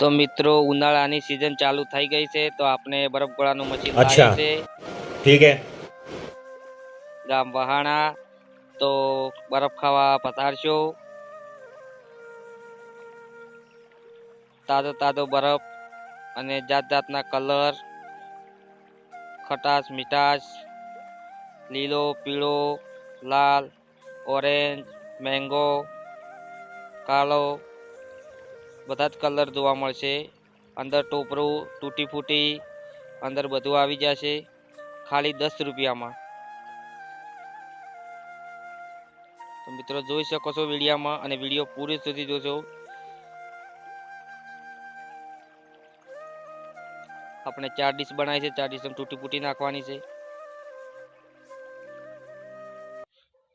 तो मित्रों उनाळानी सीजन चालू થઈ ગઈ છે તો આપણે બરફગોળાનું મશીન अच्छा લાવ્યું છે ठीक है। ગામ વહાણા તો બરફ ખાવા પધારશો। તાજો તાજો બરફ અને જાત જાતના કલર, ખટાશ મીઠાશ, લીલો પીળો લાલ ઓરેન્જ મેંગો કાળો બધા જ કલર જોવા મળશે। અંદર ટોપરું તૂટી ફૂટી અંદર બધું આવી જશે ખાલી 10 રૂપિયામાં। તો મિત્રો જોઈ શકો છો વિડીયોમાં અને વિડીયો પૂરી સુધી જોજો। આપણે 4 ડીશ બનાવી છે, 4 ડીશમાં તૂટી ફૂટી નાખવાની છે,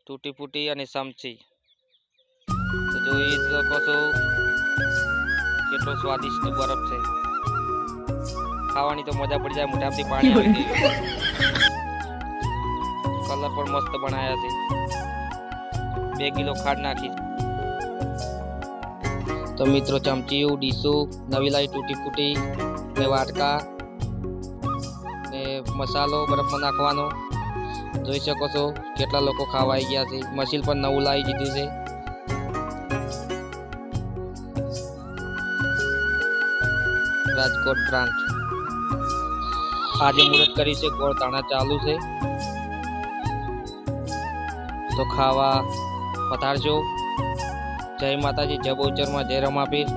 તૂટી ફૂટી અને સમચી। તો જોઈ શકો છો કેટલો સ્વાદિષ્ટ બરફ છે, ખાવાની તો મજા પડી જાય, મોઢામાંથી પાણી આવી ગયું। કલર પણ મસ્ત બનાયા છે, 2 કિલો ખાંડ નાખી। તો મિત્રો ચમચીયું ડીશું નવી લાઈ તૂટી ફૂટી ને વાટકા ને મસાલો બરફમાં નાખવાનો જોઈ શકો છો કેટલા લોકો ખાવા આવી ગયા છે। મશીન પણ નવું લાવી દીધું છે। રાજકોટ બ્રાન્ચ આજે મુહૂર્ત કરી છે, ગોળ તાણા ચાલુ છે તો ખાવા પધારજો। જય માતાજી, જય બહુચરમાં, જય રમાપીર।